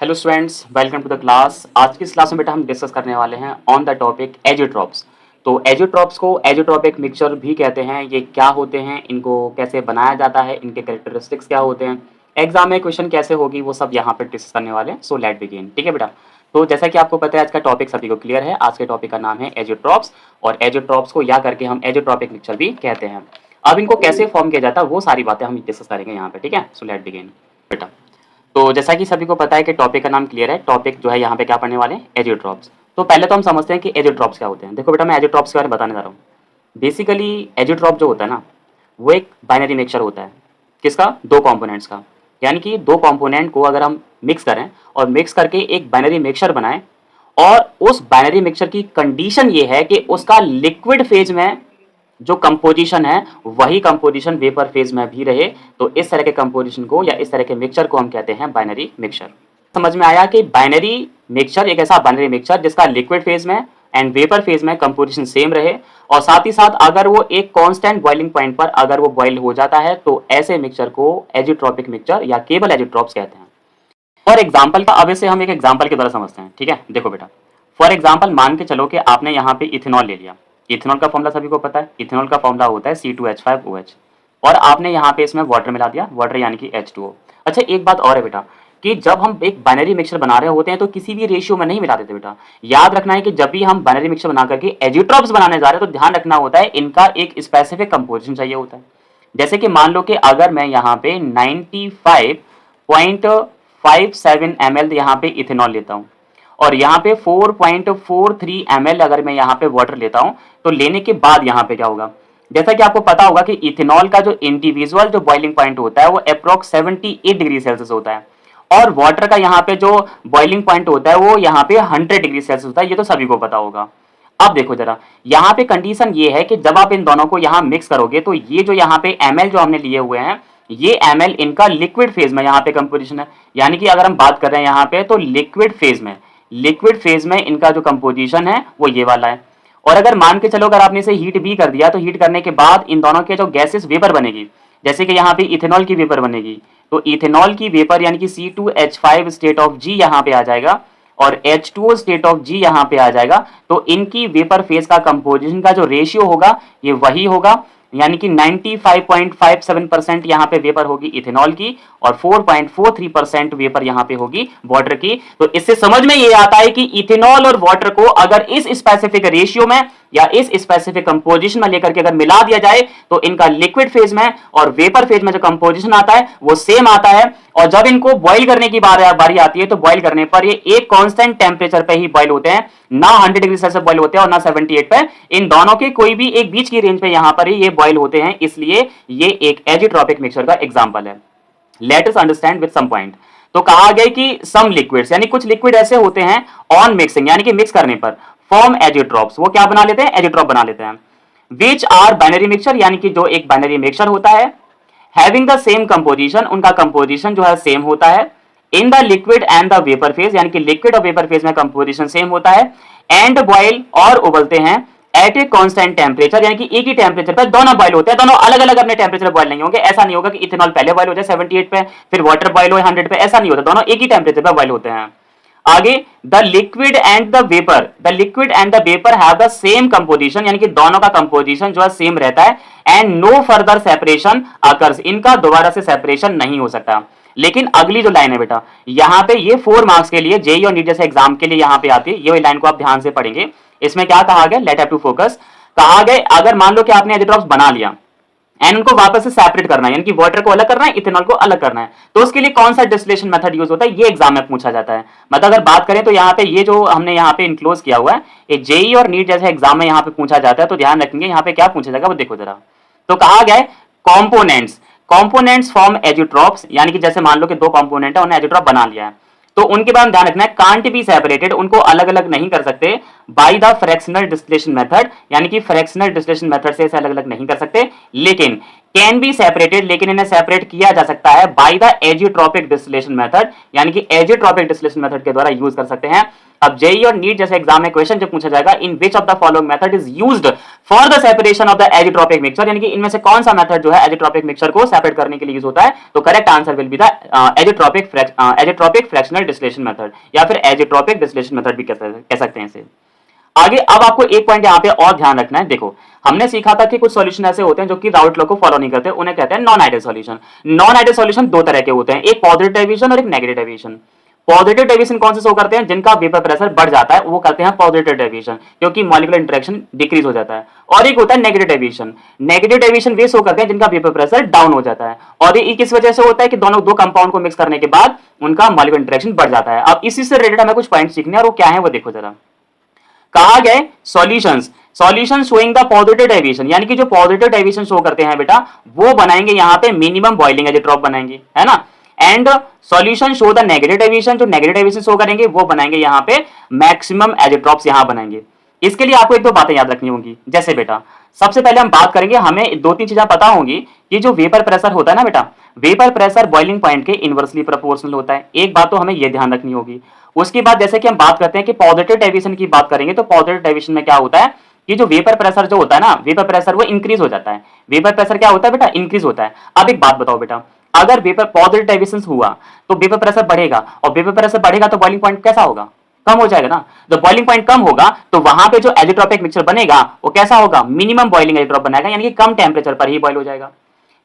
Hello students, welcome to the class. आज की इस क्लास में बेटा हम डिस्कस करने वाले हैं ऑन द टॉपिक एजियोट्रॉप्स। तो एजियोट्रॉप्स को एजियोट्रॉपिक मिक्सचर भी कहते हैं। ये क्या होते हैं, इनको कैसे बनाया जाता है, इनके कैरेक्टरिस्टिक्स क्या होते हैं, एग्जाम में क्वेश्चन कैसे होगी, वो सब यहाँ पे डिस्कस करने वाले हैं। So let begin. ठीक है बेटा। तो जैसा कि आपको पता है आज का टॉपिक सभी को क्लियर है। आज के टॉपिक का नाम है एजियोट्रॉप्स और एजियोट्रॉप्स को या करके हम एजियोट्रॉपिक मिक्सचर भी कहते हैं। अब इनको कैसे फॉर्म किया जाता है वो सारी बातें हम डिस्कस करेंगे यहाँ पे। ठीक है, सो लेट बिगिन बेटा। तो जैसा कि सभी को पता है कि टॉपिक का नाम क्लियर है। टॉपिक जो है यहाँ पे क्या पढ़ने वाले हैं, एजियोट्रॉप्स। तो पहले तो हम समझते हैं कि एजियोट्रॉप्स क्या होते हैं। देखो बेटा, मैं एजियोट्रॉप्स के बारे में बताने जा रहा हूँ। बेसिकली एजियोट्रॉप जो होता है ना, वो एक बाइनरी मिक्सचर होता है। किसका? दो कंपोनेंट्स का। यानी कि दो कंपोनेंट को अगर हम मिक्स करें और मिक्स करके एक बाइनरी मिक्सचर बनाएं, और उस बाइनरी मिक्सचर की कंडीशन ये है कि उसका लिक्विड फेज में जो कंपोजिशन है वही कंपोजिशन वेपर फेज में भी रहे। तो इस तरह के कंपोजिशन को या इस तरह के मिक्सचर को हम कहते हैं बाइनरी मिक्सचर। समझ में आया कि बाइनरी मिक्सचर एक ऐसा बाइनरी मिक्सचर जिसका लिक्विड फेज में एंड वेपर फेज में कंपोजिशन सेम रहे, और साथ ही साथ अगर वो एक कांस्टेंट बॉइलिंग पॉइंट पर अगर वो बॉइल हो जाता है तो ऐसे मिक्सचर को एजियोट्रॉपिक मिक्सचर या केवल एजियोट्रॉप्स कहते हैं। फॉर एग्जाम्पल का, अब इसे हम एक एग्जाम्पल की तरह समझते हैं। ठीक है, देखो बेटा, फॉर एग्जाम्पल मान के चलो कि आपने यहाँ पे इथेनॉल ले लिया। इथेनॉल का फॉर्मूला सभी को पता है। इथेनॉल का फॉर्मूला होता है C2H5OH, और आपने यहाँ पे इसमें वाटर मिला दिया, वाटर यानी कि H2O। अच्छा, एक बात और है बेटा कि जब हम एक बाइनरी मिक्सचर बना रहे होते हैं तो किसी भी रेशियो में नहीं मिला देते बेटा। याद रखना है कि जब भी हम बाइनरी मिक्सचर बना करके एजियोट्रॉप्स बनाने जा रहे हैं तो ध्यान रखना होता है इनका एक स्पेसिफिक कंपोजिशन चाहिए होता है। जैसे कि मान लो कि अगर मैं यहाँ पे 95.57 ml यहाँ पे इथेनॉल लेता हूँ और यहाँ पे 4.43 ml अगर मैं यहाँ पे वाटर लेता हूँ, तो लेने के बाद यहाँ पे क्या होगा? जैसा कि आपको पता होगा कि इथेनॉल का जो इंडिविजुअल जो बॉइलिंग पॉइंट होता है वो अप्रोक्स 78 डिग्री सेल्सियस होता है, और वाटर का यहाँ पे जो बॉइलिंग पॉइंट होता है वो यहाँ पे 100 डिग्री सेल्सियस होता है। ये तो सभी को पता होगा। अब देखो जरा, यहाँ पे कंडीशन ये है कि जब आप इन दोनों को यहाँ मिक्स करोगे तो ये जो यहाँ पे ml जो हमने लिए हुए हैं, ये ml इनका लिक्विड फेज में यहाँ पे कंपोजिशन है। यानी कि अगर हम बात कर रहे हैं यहाँ पे तो लिक्विड फेज में इनका जो कंपोजिशन है वो ये वाला है। और अगर मान के चलो अगर आपने इसे हीट भी कर दिया तो हीट करने के बाद इन दोनों के जो गैसेस वेपर बनेगी, जैसे कि यहाँ पे इथेनॉल की वेपर बनेगी, तो इथेनॉल की वेपर यानी कि C2H5 स्टेट ऑफ G यहाँ पे आ जाएगा और H2O स्टेट ऑफ G यहाँ पे आ जाएगा। तो इनकी वेपर फेज का कंपोजिशन का जो रेशियो होगा ये वही होगा, यानी कि 95.57% यहाँ पे वेपर होगी इथेनॉल की और 4.43% वेपर यहाँ पे होगी वाटर की। तो इससे समझ में ये आता है कि इथेनॉल और वाटर को अगर इस स्पेसिफिक रेशियो में या इस स्पेसिफिक कंपोजिशन में लेकर के अगर मिला दिया जाए तो इनका लिक्विड फेज में और वेपर फेज में जो कंपोजिशन आता है वो सेम आता है। और जब इनको बॉईल करने की बारी आती है तो बॉईल करने पर ये एक कांस्टेंट टेम्परेचर पे ही बॉईल होते हैं, ना 100 डिग्री सेल्सियस बॉईल होते हैं और ना 78 पे। इन दोनों के कोई भी एक बीच की रेंज पे यहां पर ही ये बॉईल होते हैं, इसलिए ये एक एजियोट्रॉपिक मिक्सचर का एग्जांपल है। Let us understand with some point. तो कहा गया कि सम लिक्विड्स यानी कुछ लिक्विड ऐसे होते हैं ऑन मिक्सिंग यानी कि मिक्स करने पर फॉर्म एजियोट्रॉप्स, वो क्या बना लेते हैं? एजियोट्रॉप बना लेते हैं। विच आर बाइनरी मिक्सचर, यानी कि जो एक बाइनरी मिक्सचर होता है, हैविंग द सेम कंपोजिशन, उनका कंपोजिशन जो है सेम होता है, in the liquid and the vapour phase, यानी कि लिक्विड और वेपर फेज में कंपोजिशन सेम होता है, एंड बॉयल और उबलते हैं एट ए कांस्टेंट टेम्परेचर, यानी कि एक ही टेम्परेचर पर दोनों बॉयल होते हैं। दोनों अलग अलग अपने टेम्परेचर बॉयल नहीं होंगे। ऐसा नहीं होगा कि इथेनॉल पहले बॉयल हो जाए 78 पे फिर वाटर बॉयल हो 100 पे, ऐसा नहीं होता। दोनों एक ही टेम्परेचर पर बॉयल होते हैं। आगे, the liquid and the vapour have the same composition, यानी कि दोनों का कंपोजिशन जो है सेम रहता है, and no further separation occurs, इनका दोबारा से सेपरेशन नहीं हो सकता। लेकिन अगली जो लाइन है बेटा, यहाँ पे ये 4 मार्क्स के लिए जेईई और नीट जैसे एग्जाम के लिए यहाँ पे आती है, ये लाइन को आप ध्यान से पढ़ेंगे। इसमें क्या कहा गया? Let have to focus. कहा गया अगर मान लो कि आपने एजियोट्रॉप्स बना लिया एंड उनको वापस से सेपरेट करना है, यानी कि वाटर को अलग करना है, इथेनॉल को अलग करना है, तो उसके लिए कौन सा डिस्टिलेशन मेथड यूज होता है, ये एग्जाम में पूछा जाता है। मतलब अगर बात करें तो यहाँ पे ये जो हमने यहाँ पे इनक्लोज किया हुआ है, ये जेईई और नीट जैसे एग्जाम में यहाँ पे पूछा जाता है, तो ध्यान रखेंगे यहाँ पे क्या पूछा जाएगा वो देखो जरा। तो कहा गया है कंपोनेंट्स फॉर्म एजियोट्रॉप्स, यानी कि जैसे मान लो कि दो कंपोनेंट है, उन्हें एजियोट्रॉप बना लिया है, तो उनके बारे में ध्यान रखना है कांट बी सेपरेटेड, उनको अलग अलग नहीं कर सकते by the fractional distillation method, यानी कि फ्रैक्शनल डिस्टिलेशन मेथड से इसे अलग अलग नहीं कर सकते, लेकिन कैन बी सेपरेटेड, लेकिन इन्हें सेपरेट किया जा सकता है बाय द एजियोट्रोपिक डिस्टिलेशन मेथड, यानी कि एजियोट्रोपिक डिस्टिलेशन मेथड के द्वारा यूज कर सकते हैं। अब जेई और नीट जैसे एग्जाम में क्वेश्चन जब पूछा जाएगा in which of the following method is used for the separation of the azeotropic mixture, यानी कि इनमें से कौन सा मेथड जो है एजियोट्रोपिक मिक्सचर को सेपरेट करने के लिए यूज होता है, तो correct answer will be the azeotropic fractional distillation method, या फिर एजियोट्रोपिक डिस्टिलेशन मेथड भी कह सकते हैं इसे। आगे अब आपको एक पॉइंट यहाँ पे और ध्यान रखना है। देखो, हमने सीखा था कि कुछ सॉल्यूशन ऐसे होते हैं जो कि राउट लॉ को फॉलो नहीं करते, उन्हें कहते हैं non ideal solution. Non ideal solution दो तरह के होते हैं, एक पॉजिटिव डेविएशन और एक नेगेटिव डेविएशन। पॉजिटिव डेविएशन कौन से शो करते हैं, जिनका वेपर प्रेशर बढ़ जाता है वो करते हैं पॉजिटिव डेविएशन, क्योंकि मॉलिक्यूलर इंटरेक्शन डिक्रीज हो जाता है। और एक होता है नेगेटिव डेविएशन। नेगेटिव डेविएशन वे शो करते हैं जिनका वेपर प्रेशर डाउन हो जाता है, और ये किस वजह से होता है कि दोनों दो कंपाउंड को मिक्स करने के बाद उनका मॉलिक्यूलर इंटरेक्शन बढ़ जाता है। अब इसी से रिलेटेड हमें कुछ पॉइंट सीखने हैं, और वो क्या है वो देखो जरा। कहा गया solution showing the positive deviation, यानी कि जो पॉजिटिव डेविएशन शो करते हैं बेटा वो बनाएंगे यहाँ पे मिनिमम बॉइलिंग एजियोट्रॉप बनाएंगे, है ना। And solution show the negative deviation, जो नेगेटिव डेविएशन शो करेंगे वो बनाएंगे यहाँ पे मैक्सिमम एजियोट्रॉप्स यहाँ बनाएंगे। इसके लिए आपको एक दो बातें याद रखनी होंगी। जैसे बेटा सबसे पहले हम बात करेंगे, हमें दो तीन चीजें पता होंगी कि जो वेपर प्रेशर होता है ना बेटा, वेपर प्रेशर बॉइलिंग पॉइंट के इनवर्सली प्रोपोर्शनल होता है। एक बात तो हमें यह ध्यान रखनी होगी। उसके बाद जैसे कि हम बात करते हैं कि पॉजिटिव डेविएशन की बात करेंगे, तो पॉजिटिव डेविएशन में क्या होता है कि जो वेपर प्रेशर जो होता है ना, वेपर प्रेशर वो इंक्रीज हो जाता है। वेपर प्रेशर क्या होता है बेटा, इंक्रीज होता है। अब एक बात बताओ बेटा, अगर वेपर पॉजिटिव डेविएशन हुआ तो वेपर प्रेशर बढ़ेगा, और वेपर प्रेशर बढ़ेगा तो बॉइलिंग पॉइंट कैसा होगा, कम हो जाएगा ना। जब बॉइलिंग पॉइंट कम होगा तो वहां पे जो एजियोट्रोपिक मिक्सचर बनेगा वो कैसा होगा, मिनिमम बॉइलिंग एजियोट्रॉप बनाएगा, यानी कि कम टेम्परेचर पर ही बॉइल हो जाएगा।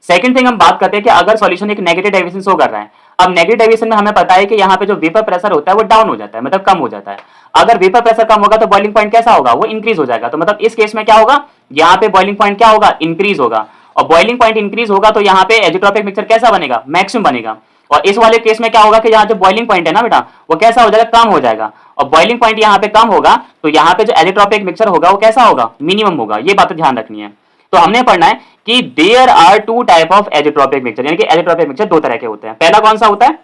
सेकंड थिंग हम बात करते हैं कि अगर सॉल्यूशन एक नेगेटिव डेविएशन शो कर रहा है। अब नेगेटिव डेविएशन में हमें पता है कि यहाँ पे जो वेपर प्रेशर होता है वो डाउन हो जाता है, मतलब कम हो जाता है। अगर वेपर प्रेशर कम होगा तो बॉइलिंग पॉइंट कैसा होगा, वो इंक्रीज हो जाएगा। तो मतलब इस केस में क्या होगा, यहाँ पे बॉइलिंग पॉइंट क्या होगा, इंक्रीज होगा। और बॉइलिंग पॉइंट इंक्रीज होगा तो यहाँ पे एजियोट्रोपिक मिक्सचर कैसा बनेगा, मैक्सिमम बनेगा। और इस वाले केस में क्या होगा कि यहाँ जो बॉइलिंग पॉइंट है ना बेटा वो कैसा हो जाएगा, कम हो जाएगा। और बॉइलिंग पॉइंट यहाँ पे कम होगा तो यहाँ पे जो एजियोट्रोपिक मिक्सचर होगा वो कैसा होगा, मिनिमम होगा। ये बात ध्यान रखनी है। तो हमने पढ़ना है कि there are two type of azeotropic mixture, यानी कि एजियोट्रोपिक मिक्सचर दो तरह के होते हैं। पहला कौन सा होता है,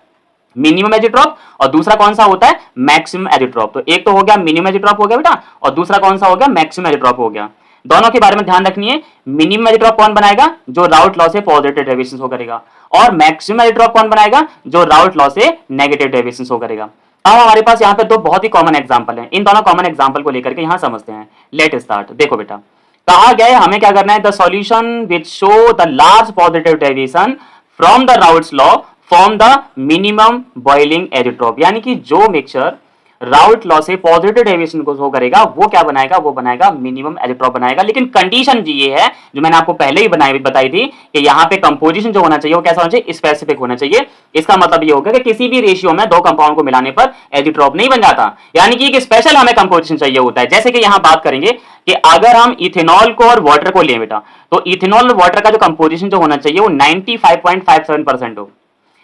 मिनिमम एजियोट्रॉप, और दूसरा कौन सा होता है, मैक्सिमम एजियोट्रॉप। तो एक तो हो गया मिनिमम एजियोट्रॉप हो गया बेटा, और दूसरा कौन सा हो गया, मैक्सिमम एजियोट्रॉप हो गया। दोनों के बारे में ध्यान रखनी है। मिनिमम एजियोट्रॉप कौन बनाएगा, जो राउट लॉ से पॉजिटिव डेविएशन शो करेगा, और मैक्सिमम एजियोट्रॉप कौन बनाएगा, जो राउट लॉ से नेगेटिव डेविएशन शो करेगा। अब हमारे पास यहाँ पे दो बहुत ही कॉमन एग्जांपल हैं, इन दोनों कॉमन एग्जांपल को लेकर के यहाँ समझते हैं। Let start. देखो बेटा कहा गया है हमें क्या करना है, the solution which show the large positive deviation from the routes law form the minimum boiling azeotrope, यानी कि जो मिक्सचर राउट लॉ से पॉजिटिव डेविएशन को शो करेगा वो क्या बनाएगा, वो बनाएगा मिनिमम एजियोट्रॉप बनाएगा। लेकिन कंडीशन जी ये है जो मैंने आपको पहले ही बताई थी कि यहाँ पे कंपोजिशन जो होना चाहिए वो कैसा होना चाहिए, स्पेसिफिक होना चाहिए। इसका मतलब ये होगा कि किसी भी रेशियो में दो कंपाउंड को मिलाने पर एजियोट्रॉप नहीं बन जाता, यानी कि एक स्पेशल हमें कंपोजिशन चाहिए होता है। जैसे कि यहाँ बात करेंगे कि अगर हम इथेनॉल को और वाटर को लें बेटा, तो इथेनॉल और वाटर का जो कंपोजिशन जो होना चाहिए वो 95.57% हो,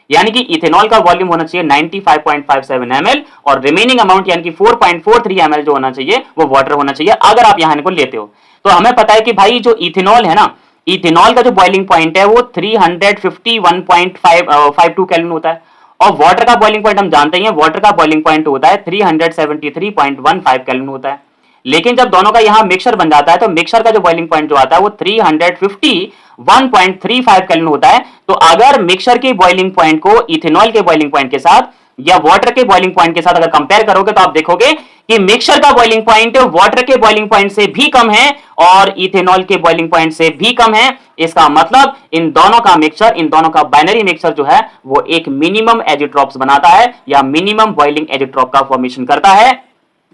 यानी कि इथेनॉल का वॉल्यूम होना चाहिए 95.57 ml, और रिमेनिंग अमाउंट यानी कि 4.43 ml जो होना चाहिए वो वाटर होना चाहिए, अगर आप यहां इनको लेते हो। तो हमें पता है कि भाई जो इथेनॉल है ना, इथेनॉल का जो बॉइलिंग पॉइंट है वो 351.52 केल्विन होता है, और वाटर का बॉइलिंग पॉइंट हम जानते हैं, वाटर का बॉइलिंग पॉइंट होता है 373.15 केल्विन होता है। लेकिन जब दोनों का यहां मिक्सचर बन जाता है तो मिक्सचर का जो बॉइलिंग पॉइंट जो आता है वो 351.35 केल्विन होता है। तो अगर मिक्सचर के बॉइलिंग पॉइंट को इथेनॉल के बॉइलिंग पॉइंट के साथ या वाटर के बॉइलिंग पॉइंट के साथ अगर कंपेयर करोगे तो आप देखोगे कि मिक्सचर का बॉइलिंग पॉइंट वाटर के बॉइलिंग पॉइंट से भी कम है और इथेनॉल के बॉइलिंग पॉइंट से भी कम है। इसका मतलब इन दोनों का मिक्सचर, इन दोनों का बाइनरी मिक्सचर जो है वो एक मिनिमम एजियोट्रॉप्स बनाता है या मिनिमम बॉइलिंग एजियोट्रॉप का फॉर्मेशन करता है।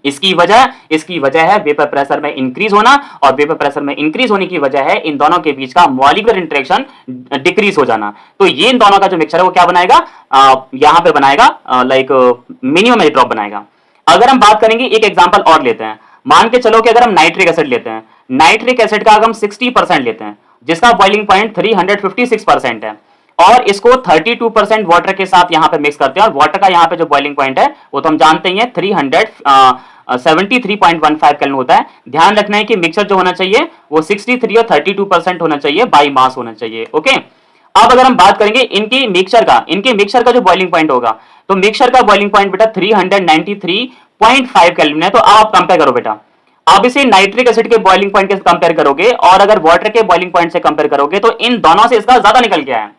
इसकी वजह है वेपर प्रेशर में इंक्रीज होना, और वेपर प्रेशर में इंक्रीज होने की वजह है इन दोनों के बीच का मॉलिक्यूलर इंटरेक्शन डिक्रीज हो जाना। तो ये इन दोनों का जो मिक्सचर है वो क्या बनाएगा, यहां पे बनाएगा लाइक मिनिमम एजियोट्रॉप बनाएगा। अगर हम बात करेंगे एक एग्जांपल और लेते हैं, मान के चलो कि अगर हम नाइट्रिक एसिड लेते हैं, नाइट्रिक एसिड का अगर हम 60% लेते हैं जिसका बॉइलिंग पॉइंट 356% है, और इसको 32% वाटर के साथ यहां पे मिक्स करते हैं, और वाटर का यहां पे जो बॉइलिंग पॉइंट है वो तो हम जानते ही हैं 373.15 केल्विन होता है। ध्यान रखना है कि मिक्सचर जो होना चाहिए वो 63 और 32% होना चाहिए, बाई मास होना चाहिए। ओके, अब अगर हम बात करेंगे इनके मिक्सचर का जो बॉइलिंग पॉइंट होगा, तो मिक्सचर का बॉइलिंग पॉइंट बेटा 393.5 केल्विन है। तो आप कंपेयर करो बेटा, अब इसे नाइट्रिक एसिड के बॉइलिंग पॉइंट के कंपेयर करोगे और अगर वाटर के बॉइलिंग पॉइंट से कंपेयर करोगे तो इन दोनों से इसका ज्यादा निकल गया है।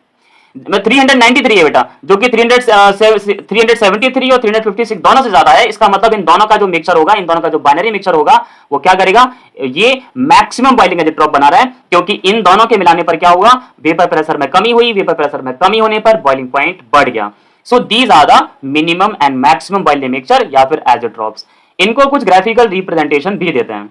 393 है बेटा, जो कि 373 और 356 दोनों से ज्यादा है। इसका मतलब इन दोनों का जो मिक्सचर होगा, इन दोनों का जो बाइनरी मिक्सचर होगा, वो क्या करेगा, ये मैक्सिमम बॉइलिंग एजेड ड्रॉप बना रहा है, क्योंकि इन दोनों के मिलाने पर क्या होगा, वेपर प्रेशर में कमी हुई, वेपर प्रेशर में कमी होने पर बॉइलिंग पॉइंट बढ़ गया। So these are the minimum and maximum boiling mixture या फिर एजेड ड्रॉप्स। इनको कुछ ग्राफिकल रिप्रेजेंटेशन भी देते हैं।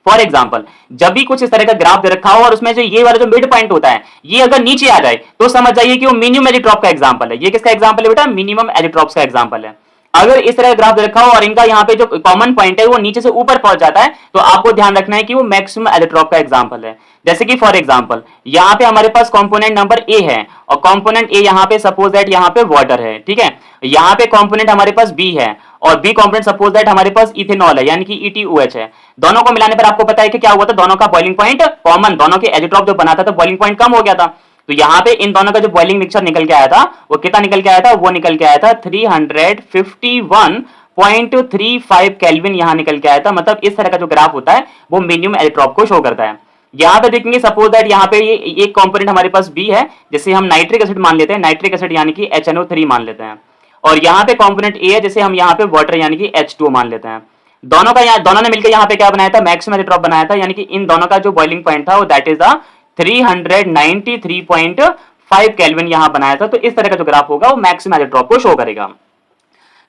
फॉर एग्जाम्पल, जब भी कुछ इस तरह का ग्राफ दे रखा हो और उसमें जो ये वाला जो मिड पॉइंट होता है, ये अगर नीचे आ जाए तो समझ जाइए कि वो मिनिमम एजिड ड्रॉप का एग्जांपल है। ये किसका एग्जांपल है बेटा, मिनिमम एजिड ड्रॉप्स का एग्जांपल है। अगर इस तरह का ग्राफ दे रखा हो और इनका यहाँ पे जो कॉमन पॉइंट है वो नीचे से ऊपर पहुंच जाता है, तो आपको ध्यान रखना है कि वो मैक्सिमम एजिड ड्रॉप का एग्जांपल है। जैसे कि फॉर एग्जांपल यहाँ पे हमारे पास कंपोनेंट नंबर ए है और कंपोनेंट ए यहाँ पे सपोज दैट यहाँ पे वाटर है, ठीक है। यहाँ पे कंपोनेंट हमारे पास बी है और बी कंपोनेंट सपोज दैट हमारे पास इथेनॉल है, यानी कि ETOH है। दोनों को मिलाने पर आपको पता है कि क्या हुआ था, दोनों का बॉइलिंग पॉइंट कॉमन, दोनों के एजिड ड्रॉप जो बना था तो बॉइलिंग पॉइंट कम हो गया था। तो यहाँ पे इन दोनों का जो बॉइलिंग मिक्सचर निकल के आया था वो कितना निकल के आया था, वो निकल के आया था 351.35 केल्विन यहाँ निकल के आया था। मतलब इस तरह का जो ग्राफ होता है वो मिनिमम एजिड ड्रॉप को शो करता है। यहाँ पे देखेंगे सपोज दैट यहाँ पे ये एक कंपोनेंट हमारे पास बी है, जिसे हम नाइट्रिक एसिड मान लेते हैं, नाइट्रिक एसिड यानी कि HNO3 मान लेते हैं। और यहाँ पे कंपोनेंट ए है, जिसे हम यहाँ पे वाटर यानी कि H2O मान लेते हैं। दोनों ने मिलकर यहाँ पे क्या बनाया था, मैक्सिमम एजिड ड्रॉप बनाया था, यानी कि इन दोनों का जो बॉइलिंग पॉइंट था वो दैट इज द 393.5 केल्विन यहाँ बनाया था। तो इस तरह का जो ग्राफ होगा वो मैक्सिमम एजिड ड्रॉप को शो करेगा।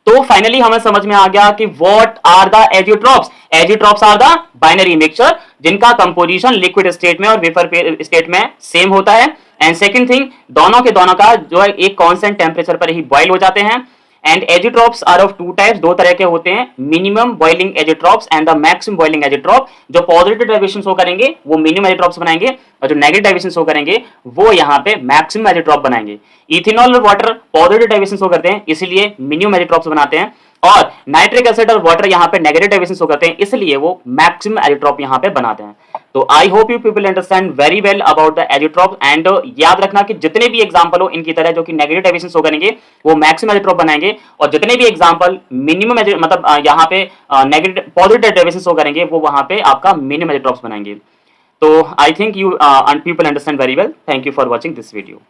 तो फाइनली हमें समझ में आ गया कि what are the azeotropes. Azeotropes are the binary mixture जिनका कंपोजिशन लिक्विड स्टेट में और वेपर स्टेट में सेम होता है। एंड सेकंड थिंग, दोनों के दोनों का जो है एक कांस्टेंट टेम्परेचर पर ही बॉयल हो जाते हैं। And azeotropes are of two types, दो तरह के होते हैं, minimum boiling azeotropes and the maximum boiling azeotrope. जो पॉजिटिव डेरिवेशन शो करेंगे वो मिनिमम एजिड्रॉप्स बनाएंगे और जो नेगेटिव डेरिवेशन शो करेंगे वो यहाँ पे मैक्सिमम एजिड्रॉप बनाएंगे। इथेनॉल और वाटर पॉजिटिव डेरिवेशन शो करते हैं, इसलिए मिनिमम एजिड्रॉप्स बनाते हैं, और नाइट्रिक एसिड और वाटर यहाँ पे नेगेटिव डेरिवेशन शो करते हैं, इसलिए वो मैक्सिमम एजिड्रॉप यहाँ पे बनाते हैं। तो I hope you people understand very well about the azeotrope. And याद रखना कि जितने भी एग्जांपल हो इनकी तरह जो कि नेगेटिव डेरिवेशन शो करेंगे वो मैक्सिमम एजिड्रॉप बनाएंगे, और जितने भी एग्जांपल मिनिमम मतलब यहाँ पे नेगेटिव पॉजिटिव डेरिवेशन शो करेंगे वो वहां पे आपका मिनिमम एजिड्रॉप्स बनाएंगे। तो I think you people understand very well. Thank you for watching this video.